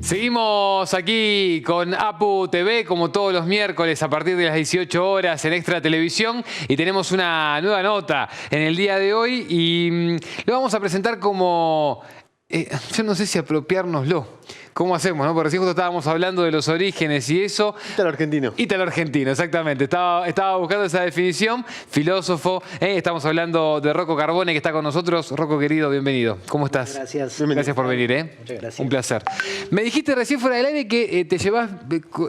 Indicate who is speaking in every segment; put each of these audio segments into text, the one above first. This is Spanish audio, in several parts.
Speaker 1: Seguimos aquí con APU TV, como todos los miércoles a partir de las 18 horas en Extra Televisión, y tenemos una nueva nota en el día de hoy y lo vamos a presentar como, yo no sé si apropiárnoslo. ¿Cómo hacemos, no? Porque recién justo estábamos hablando de los orígenes y eso.
Speaker 2: Ítalo argentino. Ítalo
Speaker 1: argentino, exactamente. Estaba buscando esa definición. Filósofo. Estamos hablando de Rocco Carbone, que está con nosotros. Rocco, querido, bienvenido. ¿Cómo estás?
Speaker 3: Gracias.
Speaker 1: Gracias por venir.
Speaker 3: Muchas gracias.
Speaker 1: Un placer. Me dijiste recién fuera del aire que te llevas,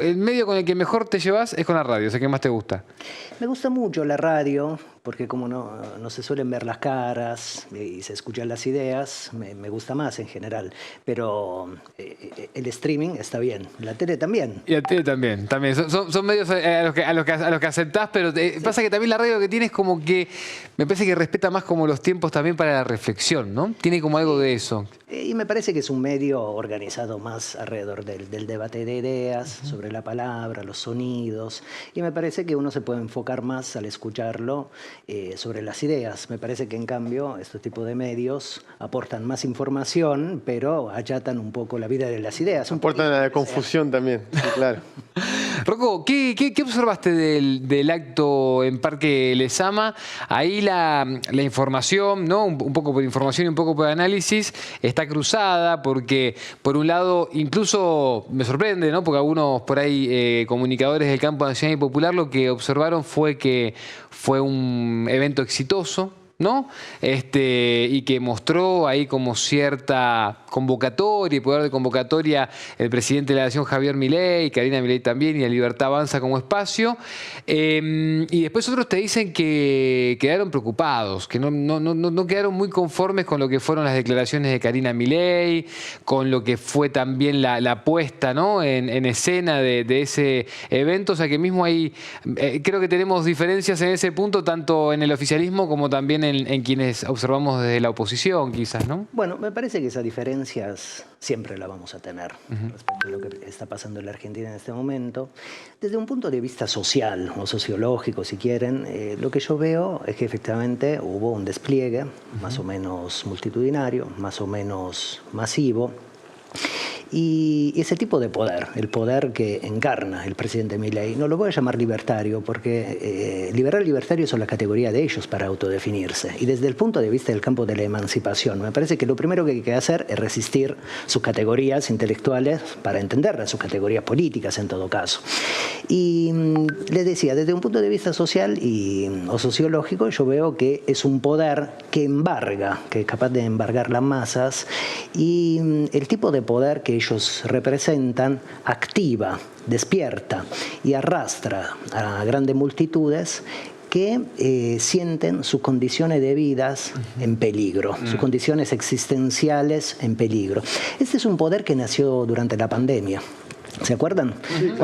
Speaker 1: el medio con el que mejor te llevas es con la radio, o sea, que más te gusta.
Speaker 3: Me gusta mucho la radio, porque como no se suelen ver las caras y se escuchan las ideas, me gusta más en general. Pero el streaming está bien, la tele también.
Speaker 1: Y la tele también. Son medios a los que aceptás, pero sí. Pasa que también la radio que tiene es como que, me parece que respeta más como los tiempos también para la reflexión, ¿no? Tiene como algo de eso.
Speaker 3: Y me parece que es un medio organizado más alrededor del debate de ideas, sobre la palabra, los sonidos. Y me parece que uno se puede enfocar más al escucharlo sobre las ideas. Me parece que en cambio estos tipos de medios aportan más información, pero achatan un poco la vida de las ideas.
Speaker 2: Aportan a la confusión también, sí, claro.
Speaker 1: Rocco, ¿qué observaste del acto en Parque Lezama? Ahí la información, ¿no? Un poco por información y un poco por análisis, está cruzada porque, por un lado, incluso me sorprende, ¿no? Porque algunos por ahí comunicadores del campo nacional y popular lo que observaron fue que fue un evento exitoso, ¿no? Y que mostró ahí como cierta convocatoria y poder de convocatoria el presidente de la Nación, Javier Milei, Karina Milei también, y la Libertad Avanza como espacio. Y después otros te dicen que quedaron preocupados, que no quedaron muy conformes con lo que fueron las declaraciones de Karina Milei, con lo que fue también la puesta, ¿no? en escena de ese evento. O sea que mismo ahí creo que tenemos diferencias en ese punto, tanto en el oficialismo como también en quienes observamos desde la oposición, quizás, ¿no?
Speaker 3: Bueno, me parece que esas diferencias siempre las vamos a tener respecto a lo que está pasando en la Argentina en este momento. Desde un punto de vista social o sociológico, si quieren, lo que yo veo es que efectivamente hubo un despliegue más o menos multitudinario, más o menos masivo. Y ese tipo de poder, el poder que encarna el presidente Milei, no lo voy a llamar libertario porque liberal y libertario son la categoría de ellos para autodefinirse. Y desde el punto de vista del campo de la emancipación, me parece que lo primero que hay que hacer es resistir sus categorías intelectuales para entenderlas, sus categorías políticas en todo caso. Y les decía, desde un punto de vista social o sociológico, yo veo que es un poder que embarga, que es capaz de embargar las masas, y el tipo de poder que ellos representan activa, despierta y arrastra a grandes multitudes que sienten sus condiciones de vida en peligro, sus condiciones existenciales en peligro. Este es un poder que nació durante la pandemia. ¿Se acuerdan? Sí, claro.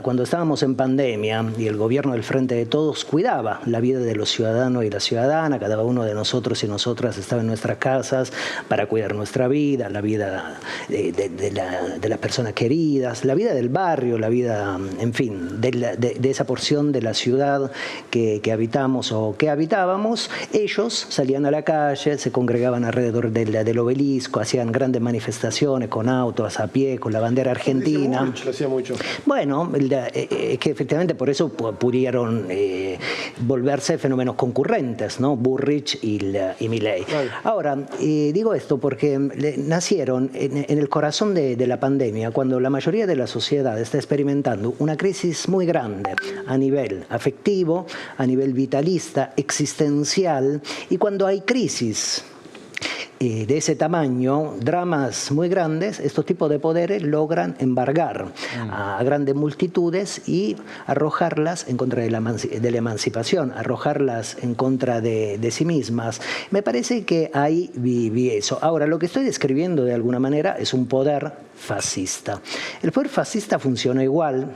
Speaker 3: Cuando estábamos en pandemia y el gobierno del Frente de Todos cuidaba la vida de los ciudadanos y la ciudadana, cada uno de nosotros y nosotras estaba en nuestras casas para cuidar nuestra vida, la vida de las personas queridas, la vida del barrio, la vida, en fin, de esa porción de la ciudad que habitamos o que habitábamos. Ellos salían a la calle, se congregaban alrededor del obelisco, hacían grandes manifestaciones con autos, a pie, con la bandera argentina.
Speaker 2: Lo hacía mucho.
Speaker 3: Bueno, que efectivamente por eso pudieron volverse fenómenos concurrentes, ¿no? Burrich y Milei. Claro. Ahora, digo esto porque nacieron en el corazón de la pandemia, cuando la mayoría de la sociedad está experimentando una crisis muy grande a nivel afectivo, a nivel vitalista, existencial, y cuando hay crisis de ese tamaño, dramas muy grandes, estos tipos de poderes logran embargar a grandes multitudes y arrojarlas en contra de la emancipación, arrojarlas en contra de sí mismas. Me parece que ahí vi eso. Ahora, lo que estoy describiendo de alguna manera es un poder fascista. El poder fascista funciona igual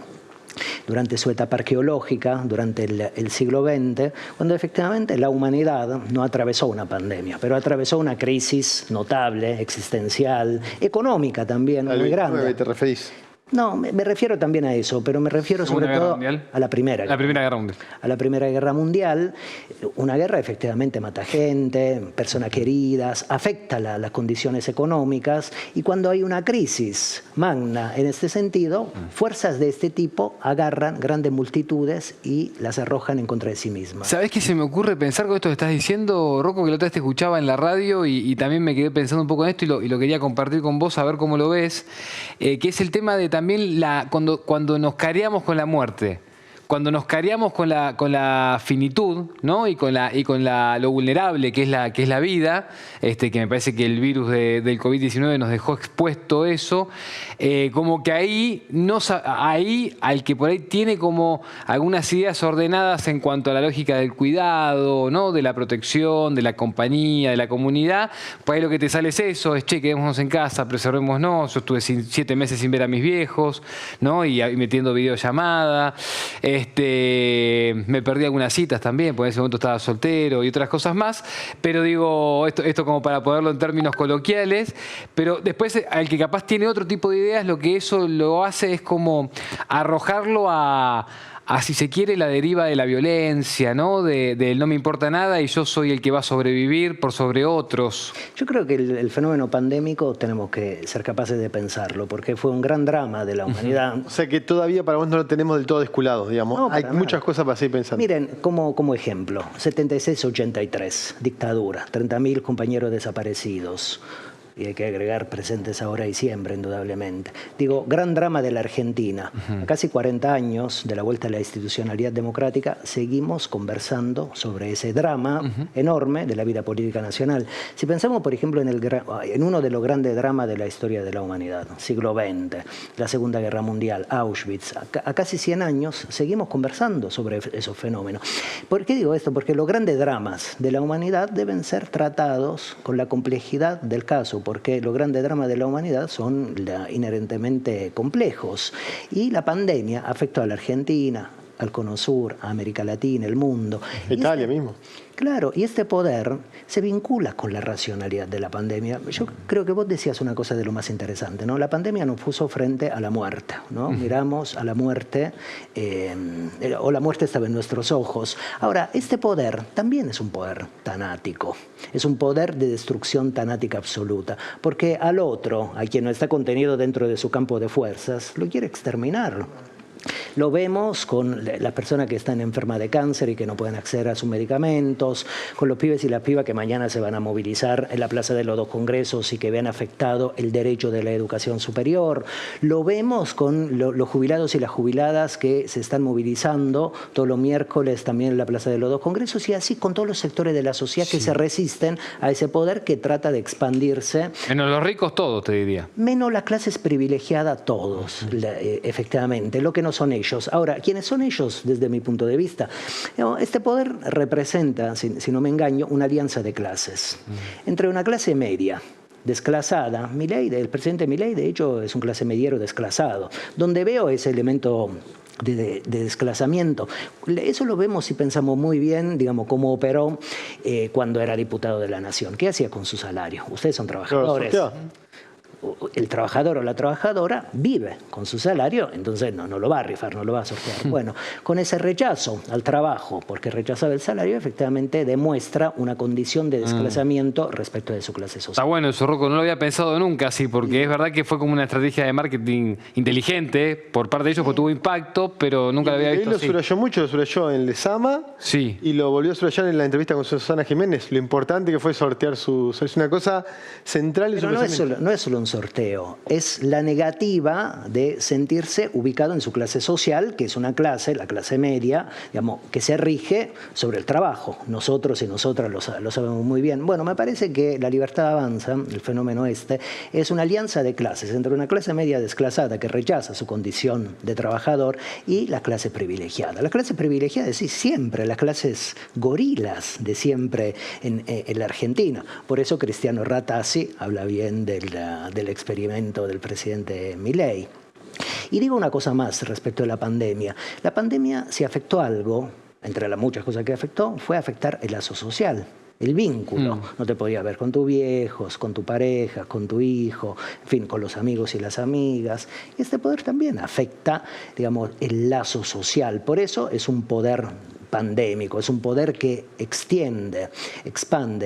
Speaker 3: durante su etapa arqueológica, durante el siglo XX, cuando efectivamente la humanidad no atravesó una pandemia, pero atravesó una crisis notable, existencial, económica también, muy grande.
Speaker 2: ¿Te referís?
Speaker 3: No, me refiero también a eso, pero me refiero sobre todo a la Primera
Speaker 1: Guerra Mundial.
Speaker 3: A la Primera Guerra Mundial. Una guerra efectivamente mata gente, personas queridas, afecta las condiciones económicas, y cuando hay una crisis magna en este sentido, fuerzas de este tipo agarran grandes multitudes y las arrojan en contra de sí mismas.
Speaker 1: ¿Sabés qué se me ocurre pensar con esto que estás diciendo, Rocco? Que la otra vez te escuchaba en la radio y también me quedé pensando un poco en esto y lo quería compartir con vos, a ver cómo lo ves, que es el tema de también cuando nos careamos con la muerte, cuando nos careamos con la finitud, ¿no? y con lo vulnerable que es la vida, que me parece que el virus del COVID-19 nos dejó expuesto eso, como que ahí al que por ahí tiene como algunas ideas ordenadas en cuanto a la lógica del cuidado, ¿no? De la protección, de la compañía, de la comunidad, pues ahí lo que te sale es eso, che, quedémonos en casa, preservémonos. Yo estuve 7 meses sin ver a mis viejos, ¿no? y metiendo videollamada. Me perdí algunas citas también, porque en ese momento estaba soltero y otras cosas más, pero digo, esto como para ponerlo en términos coloquiales, pero después al que capaz tiene otro tipo de ideas, lo que eso lo hace es como arrojarlo a si se quiere, la deriva de la violencia, ¿no? Del no me importa nada y yo soy el que va a sobrevivir por sobre otros.
Speaker 3: Yo creo que el fenómeno pandémico tenemos que ser capaces de pensarlo, porque fue un gran drama de la humanidad.
Speaker 2: O sea que todavía para vos no lo tenemos del todo desculado, digamos. No, hay muchas cosas para seguir pensando.
Speaker 3: Miren, como ejemplo, 76-83, dictadura, 30.000 compañeros desaparecidos. Y hay que agregar presentes ahora y siempre, indudablemente. Digo, gran drama de la Argentina. A casi 40 años de la vuelta a la institucionalidad democrática, seguimos conversando sobre ese drama enorme de la vida política nacional. Si pensamos, por ejemplo, en uno de los grandes dramas de la historia de la humanidad, siglo XX, la Segunda Guerra Mundial, Auschwitz, a casi 100 años seguimos conversando sobre esos fenómenos. ¿Por qué digo esto? Porque los grandes dramas de la humanidad deben ser tratados con la complejidad del caso, porque los grandes dramas de la humanidad son inherentemente complejos. Y la pandemia afectó a la Argentina, al Cono Sur, a América Latina, el mundo.
Speaker 2: Italia mismo.
Speaker 3: Claro, y este poder se vincula con la racionalidad de la pandemia. Yo creo que vos decías una cosa de lo más interesante, ¿no? La pandemia nos puso frente a la muerte, ¿no? Miramos a la muerte, o la muerte estaba en nuestros ojos. Ahora, este poder también es un poder tanático, es un poder de destrucción tanática absoluta, porque al otro, a quien no está contenido dentro de su campo de fuerzas, lo quiere exterminar. Lo vemos con las personas que están enfermas de cáncer y que no pueden acceder a sus medicamentos, con los pibes y las pibas que mañana se van a movilizar en la Plaza de los Dos Congresos y que ven afectado el derecho de la educación superior. Lo vemos con los jubilados y las jubiladas que se están movilizando todos los miércoles también en la Plaza de los Dos Congresos, y así con todos los sectores de la sociedad que se resisten a ese poder que trata de expandirse.
Speaker 1: Menos los ricos todos, te diría.
Speaker 3: Menos las clases privilegiadas todos, efectivamente, lo que no son ellos. Ahora, ¿quiénes son ellos desde mi punto de vista? Este poder representa, si no me engaño, una alianza de clases. Entre una clase media, desclasada, el presidente Milei, de hecho, es un clase mediero desclasado, donde veo ese elemento de desclasamiento. Eso lo vemos si pensamos muy bien, digamos, cómo operó cuando era diputado de la Nación. ¿Qué hacía con su salario? Ustedes son trabajadores. El trabajador o la trabajadora vive con su salario, entonces no lo va a rifar, no lo va a sortear. Bueno, con ese rechazo al trabajo, porque rechazaba el salario, efectivamente demuestra una condición de desplazamiento respecto de su clase social.
Speaker 1: Está bueno eso, Rocco, no lo había pensado nunca así, porque es verdad que fue como una estrategia de marketing inteligente por parte de ellos, porque tuvo impacto, pero nunca lo había visto así.
Speaker 2: Lo subrayó en Lezama, y lo volvió a subrayar en la entrevista con Susana Jiménez, lo importante que fue sortear es una cosa central en su
Speaker 3: pensamiento. No es solo un sorteo, es la negativa de sentirse ubicado en su clase social, que es una clase, la clase media, digamos, que se rige sobre el trabajo. Nosotros y nosotras lo sabemos muy bien. Bueno, me parece que la Libertad Avanza, el fenómeno es una alianza de clases entre una clase media desclasada que rechaza su condición de trabajador y la clase privilegiada. La clase privilegiada es siempre las clases gorilas de siempre en la Argentina. Por eso Cristiano Ratazzi habla bien del experimento del presidente Milei. Y digo una cosa más respecto de la pandemia. La pandemia, si afectó algo, entre las muchas cosas que afectó, fue afectar el lazo social. el vínculo. No te podías ver con tus viejos, con tu pareja, con tu hijo, en fin, con los amigos y las amigas. Y este poder también afecta, digamos, el lazo social. Por eso es un poder pandémico, es un poder que expande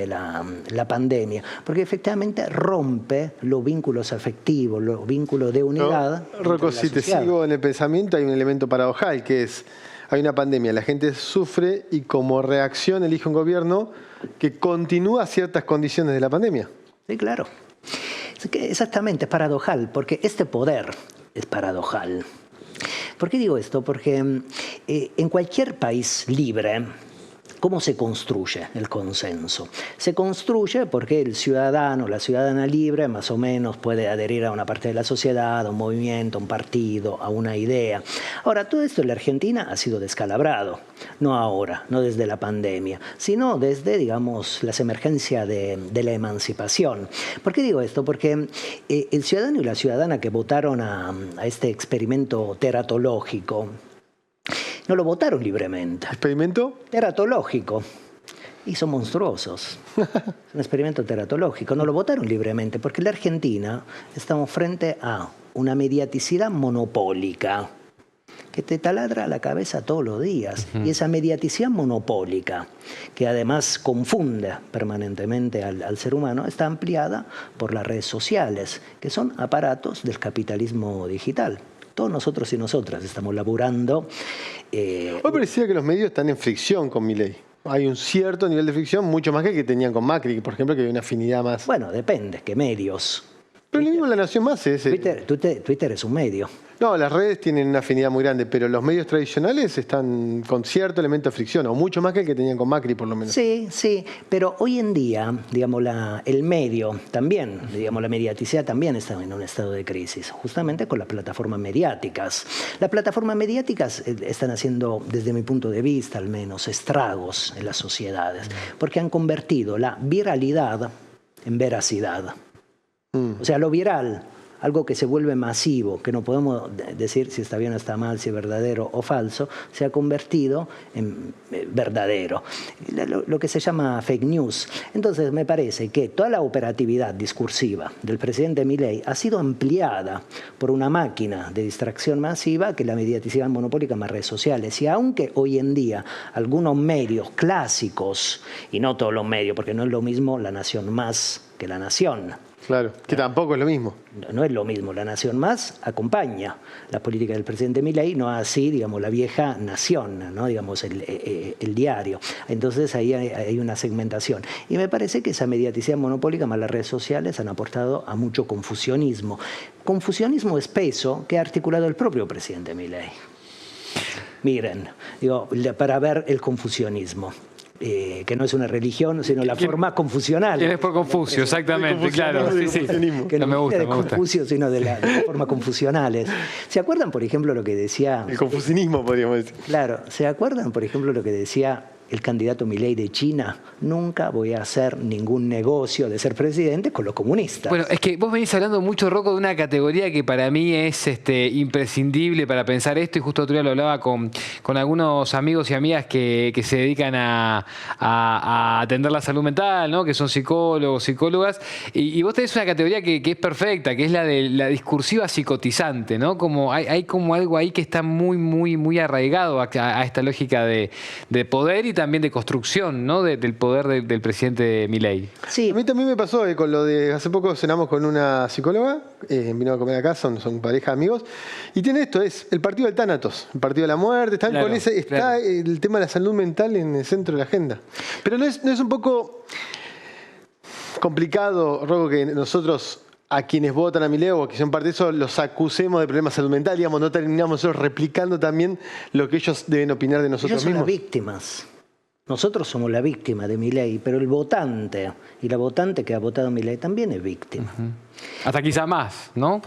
Speaker 3: la pandemia, porque efectivamente rompe los vínculos afectivos, los vínculos de unidad.
Speaker 2: Rocco, si te sigo en el pensamiento, hay un elemento paradojal, que es, hay una pandemia, la gente sufre y como reacción elige un gobierno que continúa ciertas condiciones de la pandemia.
Speaker 3: Sí, claro. Exactamente, es paradojal, porque este poder es paradojal. ¿Por qué digo esto? Porque en cualquier país libre, ¿cómo se construye el consenso? Se construye porque el ciudadano, la ciudadana libre, más o menos puede adherir a una parte de la sociedad, a un movimiento, a un partido, a una idea. Ahora, todo esto en la Argentina ha sido descalabrado. No ahora, no desde la pandemia, sino desde, digamos, las emergencias de la emancipación. ¿Por qué digo esto? Porque el ciudadano y la ciudadana que votaron a este experimento teratológico, no lo votaron libremente.
Speaker 2: ¿Experimento?
Speaker 3: Teratológico. Y son monstruosos. Es un experimento teratológico. No lo votaron libremente porque en la Argentina estamos frente a una mediaticidad monopólica que te taladra la cabeza todos los días. Y esa mediaticidad monopólica, que además confunde permanentemente al ser humano, está ampliada por las redes sociales, que son aparatos del capitalismo digital. Todos nosotros y nosotras estamos laburando.
Speaker 2: Hoy parecía que los medios están en fricción con Milei. Hay un cierto nivel de fricción, mucho más que el que tenían con Macri, por ejemplo, que hay una afinidad más.
Speaker 3: Bueno, depende, ¿qué medios?
Speaker 2: Pero lo mismo La Nación Más es...
Speaker 3: Twitter es un medio.
Speaker 2: No, las redes tienen una afinidad muy grande, pero los medios tradicionales están con cierto elemento de fricción, o mucho más que el que tenían con Macri, por lo menos.
Speaker 3: Sí, sí, pero hoy en día, digamos, el medio también, digamos, la mediaticidad también está en un estado de crisis, justamente con las plataformas mediáticas. Las plataformas mediáticas están haciendo, desde mi punto de vista al menos, estragos en las sociedades, porque han convertido la viralidad en veracidad. O sea, lo viral, algo que se vuelve masivo, que no podemos decir si está bien o está mal, si es verdadero o falso, se ha convertido en verdadero. Lo que se llama fake news. Entonces, me parece que toda la operatividad discursiva del presidente Milei ha sido ampliada por una máquina de distracción masiva que es la mediaticidad monopólica más redes sociales. Y aunque hoy en día algunos medios clásicos, y no todos los medios, porque no es lo mismo La Nación Más que La Nación.
Speaker 2: Claro, que tampoco es lo mismo.
Speaker 3: No es lo mismo. La Nación Más acompaña la política del presidente Milei, no así, digamos, la vieja Nación, ¿no? Digamos, el diario. Entonces ahí hay una segmentación. Y me parece que esa mediaticidad monopólica más las redes sociales han aportado a mucho confusionismo. Confusionismo espeso que ha articulado el propio presidente Milei. Miren, digo, para ver el confusionismo. Que no es una religión, sino la forma confusional.
Speaker 1: ¿Quién es por Confucio? Exactamente, claro. Sí, sí.
Speaker 3: Que no
Speaker 1: me gusta,
Speaker 3: de Confucio, sino de la forma confusionales. ¿Se acuerdan, por ejemplo, lo que decía...
Speaker 2: El confucianismo, podríamos decir.
Speaker 3: Claro. ¿Se acuerdan, por ejemplo, lo que decía el candidato Milei de China? Nunca voy a hacer ningún negocio de ser presidente con los comunistas.
Speaker 1: Bueno, es que vos venís hablando mucho, Rocco, de una categoría que para mí es imprescindible para pensar esto, y justo otro día lo hablaba con algunos amigos y amigas que se dedican a atender la salud mental, ¿no? Que son psicólogos, psicólogas, y vos tenés una categoría que es perfecta, que es la de la discursiva psicotizante, ¿no? Como hay como algo ahí que está muy, muy, muy arraigado a esta lógica de poder y también de construcción, ¿no? Del poder del presidente Milei.
Speaker 2: Sí. A mí también me pasó con lo de... Hace poco cenamos con una psicóloga, vino a comer acá, son pareja amigos, y tiene esto, es el partido del tánatos, el partido de la muerte, están claro, con ese, está el tema de la salud mental en el centro de la agenda. Pero no es un poco complicado, Rocco, que nosotros... a quienes votan a Milei o a quienes son parte de eso, los acusemos de problemas de salud mental, digamos, no terminamos nosotros replicando también lo que ellos deben opinar de nosotros mismos.
Speaker 3: Ellos son las víctimas. Nosotros somos la víctima de Milei, pero el votante y la votante que ha votado a Milei también es víctima.
Speaker 1: Hasta quizá más, ¿no?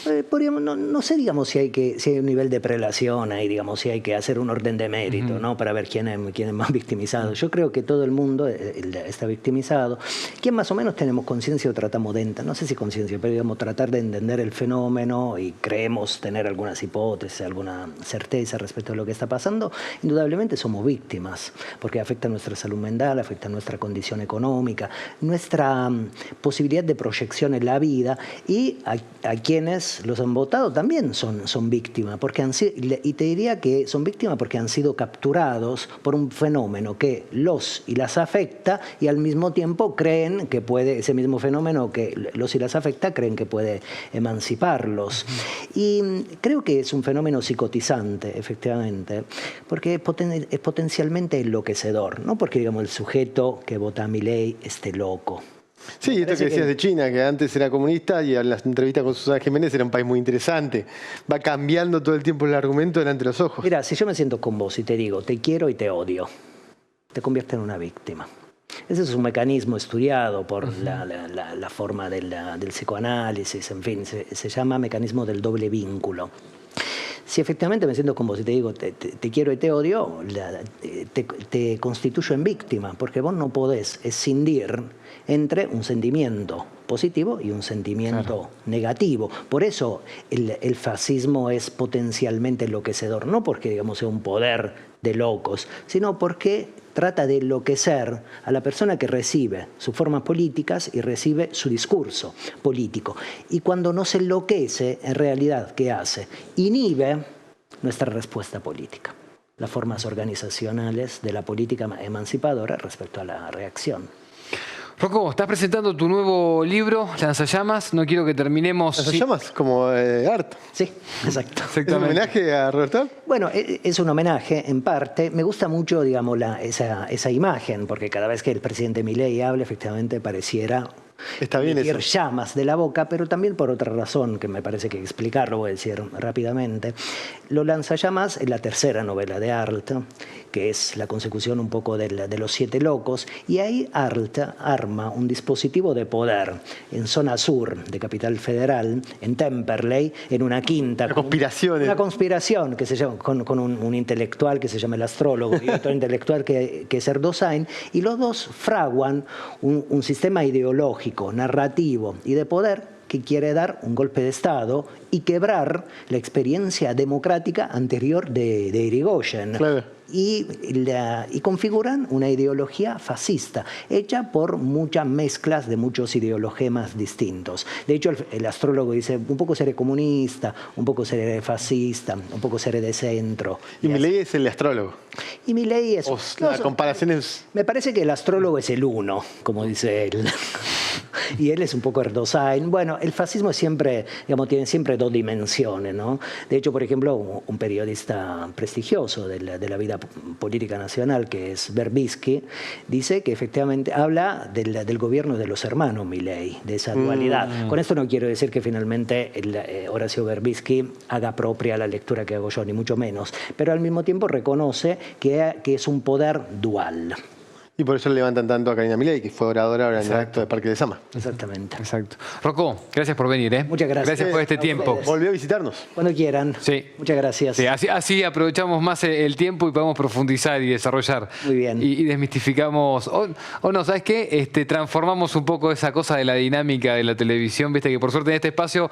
Speaker 3: No sé, digamos, si hay un nivel de prelación ahí, digamos, si hay que hacer un orden de mérito, ¿no? Para ver quién es más victimizado. Yo creo que todo el mundo está victimizado. ¿Quién más o menos tenemos conciencia o tratamos de, no sé si conciencia, pero digamos, tratar de entender el fenómeno y creemos tener algunas hipótesis, alguna certeza respecto a lo que está pasando? Indudablemente somos víctimas, porque afecta nuestra salud mental, afecta nuestra condición económica, nuestra posibilidad de proyección en la vida, y a quienes los han votado también son víctimas, y te diría que son víctimas porque han sido capturados por un fenómeno que los y las afecta, y al mismo tiempo creen que ese mismo fenómeno que los y las afecta, creen que puede emanciparlos. Y creo que es un fenómeno psicotizante, efectivamente, porque es potencialmente enloquecedor, no porque, digamos, el sujeto que vota a Milei esté loco.
Speaker 2: Sí, esto que decías de China, que antes era comunista y en las entrevistas con Susana Jiménez era un país muy interesante. Va cambiando todo el tiempo el argumento delante de los ojos.
Speaker 3: Mira, si yo me siento con vos y te digo, te quiero y te odio, te convierte en una víctima. Ese es un mecanismo estudiado por la forma del psicoanálisis, en fin, se llama mecanismo del doble vínculo. Si efectivamente me siento con vos y te digo te quiero y te odio, te constituyo en víctima, porque vos no podés escindir entre un sentimiento positivo y un sentimiento negativo. Por eso el fascismo es potencialmente enloquecedor, no porque, digamos, sea un poder de locos, sino porque trata de enloquecer a la persona que recibe sus formas políticas y recibe su discurso político. Y cuando nos enloquece, en realidad, ¿qué hace? Inhibe nuestra respuesta política, las formas organizacionales de la política emancipadora respecto a la reacción.
Speaker 1: Rocco, estás presentando tu nuevo libro, Lanzallamas. No quiero que terminemos...
Speaker 2: ¿Lanzallamas? Como art.
Speaker 3: Sí, exacto.
Speaker 2: ¿Es un homenaje a Roberto?
Speaker 3: Bueno, es un homenaje, en parte. Me gusta mucho, digamos, esa imagen, porque cada vez que el presidente Milei habla, efectivamente pareciera...
Speaker 2: Está bien eso.
Speaker 3: Llamas de la boca, pero también por otra razón, que me parece que explicarlo, voy a decir rápidamente. Los Lanzallamas es la tercera novela de Arlt, que es la consecución un poco de los 7 locos, y ahí Arlt arma un dispositivo de poder en zona sur de Capital Federal, en Temperley, en una quinta. Una conspiración que se llama, con un intelectual que se llama el astrólogo y otro intelectual que es Erdogan, y los dos fraguan un sistema ideológico, narrativo y de poder que quiere dar un golpe de Estado y quebrar la experiencia democrática anterior de Irigoyen.
Speaker 2: Claro.
Speaker 3: Y configuran una ideología fascista, hecha por muchas mezclas de muchos ideologemas distintos. De hecho, el astrólogo dice, un poco seré comunista, un poco seré fascista, un poco seré de centro.
Speaker 2: Y Milei es el astrólogo.
Speaker 3: Y Milei es...
Speaker 2: La comparación es...
Speaker 3: Me parece que el astrólogo es el uno, como dice él. Y él es un poco Erdogan. Bueno, el fascismo es siempre, digamos, tiene siempre 2 dimensiones, ¿no? De hecho, por ejemplo, un periodista prestigioso de la vida política nacional, que es Berbisky, dice que efectivamente habla del gobierno de los hermanos Milei, de esa dualidad. Con esto no quiero decir que finalmente Horacio Berbisky haga propia la lectura que hago yo, ni mucho menos, pero al mismo tiempo reconoce que es un poder dual.
Speaker 2: Y por eso le levantan tanto a Karina Milei, que fue oradora ahora en el acto de Parque de Sama.
Speaker 3: Exactamente.
Speaker 1: Exacto. Rocco, gracias por venir, ¿eh?
Speaker 3: Muchas gracias.
Speaker 1: Gracias por este tiempo.
Speaker 2: Volvió a visitarnos.
Speaker 3: Cuando quieran.
Speaker 1: Sí.
Speaker 3: Muchas gracias.
Speaker 1: Sí, así aprovechamos más el tiempo y podemos profundizar y desarrollar.
Speaker 3: Muy bien.
Speaker 1: Y desmistificamos. O no, ¿sabes qué? Transformamos un poco esa cosa de la dinámica de la televisión. Viste que por suerte en este espacio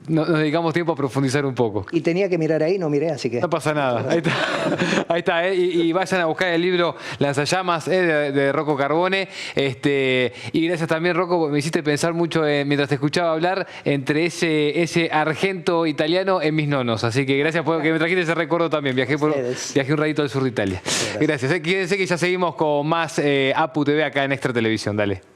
Speaker 1: nos dedicamos tiempo a profundizar un poco.
Speaker 3: Y tenía que mirar ahí, no miré, así que...
Speaker 1: No pasa nada. Ahí está. Ahí está, y vayan a buscar el libro Lanzallamas de Rocco Carbone. Y gracias también, Rocco, me hiciste pensar mucho mientras te escuchaba hablar entre ese argento italiano en mis nonos. Así que gracias por que me trajiste ese recuerdo también. Viajé un ratito al sur de Italia. Gracias. Quédense que ya seguimos con más APU TV acá en Extra Televisión. Dale.